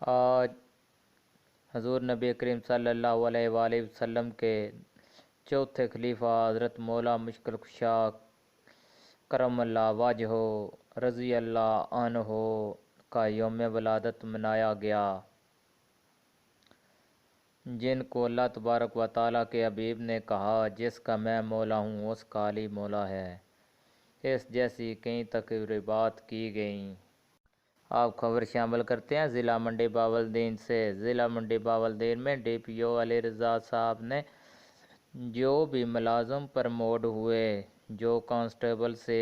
آج حضور نبی کریم صلی اللہ علیہ وآلہ وسلم کے چوتھے خلیفہ حضرت مولا مشکل کشا کرم اللہ وجہہ رضی اللہ عنہ کا یوم ولادت منایا گیا، جن کو اللہ تبارک و تعالیٰ کے حبیب نے کہا جس کا میں مولا ہوں اس کا علی مولا ہے۔ اس جیسی کئی تقریبات کی گئیں۔ آپ خبر شامل کرتے ہیں ضلع منڈی بہاولدین سے۔ ضلع منڈی بہاولدین میں ڈی پی او علی رضا صاحب نے جو بھی ملازم پرموٹ ہوئے، جو کانسٹیبل سے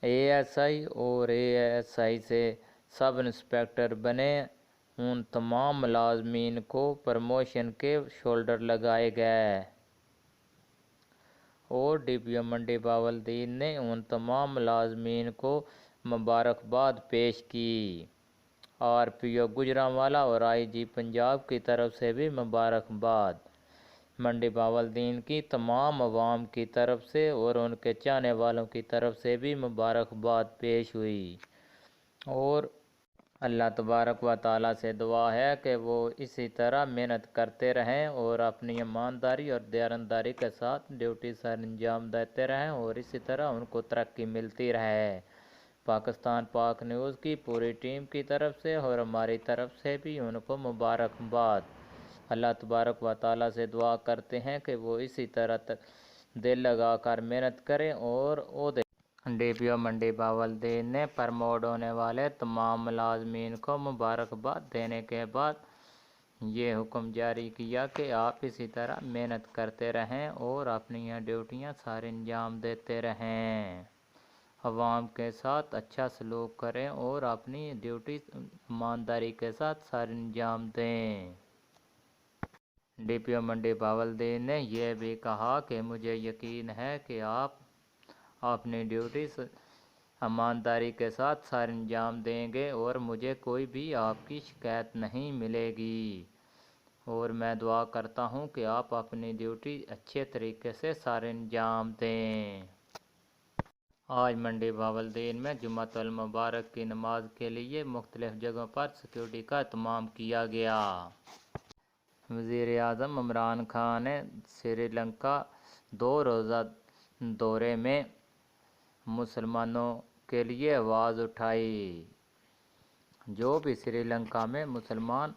اے ایس آئی اور اے ایس آئی سے سب انسپکٹر بنے، ان تمام ملازمین کو پروموشن کے شولڈر لگائے گئے، اور ڈی پی او منڈی بہاولدین نے ان تمام ملازمین کو مبارکباد پیش کی۔ آر پی او گوجرانوالہ اور آئی جی پنجاب کی طرف سے بھی مبارکباد، منڈی بہاولدین کی تمام عوام کی طرف سے اور ان کے چاہنے والوں کی طرف سے بھی مبارکباد پیش ہوئی، اور اللہ تبارک و تعالیٰ سے دعا ہے کہ وہ اسی طرح محنت کرتے رہیں اور اپنی ایمانداری اور دیانتداری کے ساتھ ڈیوٹی سر انجام دیتے رہیں، اور اسی طرح ان کو ترقی ملتی رہے۔ پاکستان پاک نیوز کی پوری ٹیم کی طرف سے اور ہماری طرف سے بھی ان کو مبارکباد۔ اللہ تبارک و تعالیٰ سے دعا کرتے ہیں کہ وہ اسی طرح دل لگا کر محنت کریں اور عہدے۔ ڈی پی او منڈی بہاولدین نے پرموٹ ہونے والے تمام ملازمین کو مبارکباد دینے کے بعد یہ حکم جاری کیا کہ آپ اسی طرح محنت کرتے رہیں اور اپنی ڈیوٹیاں سر انجام دیتے رہیں، عوام کے ساتھ اچھا سلوک کریں اور اپنی ڈیوٹی ایمانداری کے ساتھ سر انجام دیں۔ ڈی پی او منڈی بہاولدین نے یہ بھی کہا کہ مجھے یقین ہے کہ آپ اپنی ڈیوٹی ایمانداری کے ساتھ سر انجام دیں گے اور مجھے کوئی بھی آپ کی شکایت نہیں ملے گی، اور میں دعا کرتا ہوں کہ آپ اپنی ڈیوٹی اچھے طریقے سے سر انجام دیں۔ آج منڈی بہاولدین میں جمعۃ المبارک کی نماز کے لیے مختلف جگہوں پر سیکورٹی کا اہتمام کیا گیا۔ وزیر اعظم عمران خان نے سری لنکا 2 روزہ دورے میں مسلمانوں کے لیے آواز اٹھائی۔ جو بھی سری لنکا میں مسلمان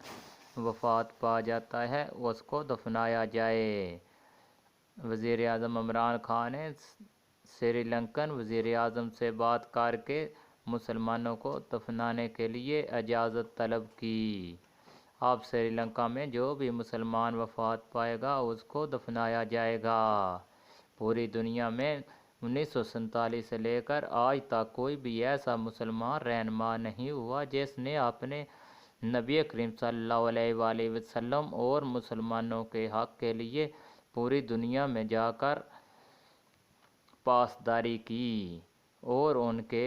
وفات پا جاتا ہے اس کو دفنایا جائے۔ وزیر اعظم عمران خان نے سری لنکن وزیر اعظم سے بات کر کے مسلمانوں کو دفنانے کے لیے اجازت طلب کی۔ اب سری لنکا میں جو بھی مسلمان وفات پائے گا اس کو دفنایا جائے گا۔ پوری دنیا میں 1947 سے لے کر آج تک کوئی بھی ایسا مسلمان رہنما نہیں ہوا جس نے اپنے نبی کریم صلی اللہ علیہ وآلہ وسلم اور مسلمانوں کے حق کے لیے پوری دنیا میں جا کر پاسداری کی اور ان کے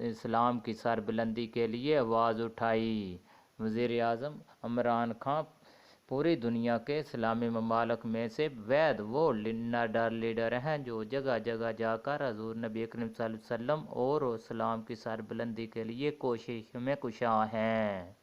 اسلام کی سربلندی کے لیے آواز اٹھائی۔ وزیر اعظم عمران خان پوری دنیا کے اسلامی ممالک میں سے واحد وہ لیڈر ہیں جو جگہ جگہ جا کر حضور نبی کریم صلی اللہ علیہ وسلم اور اسلام کی سربلندی کے لیے کوشش میں کشاں ہیں۔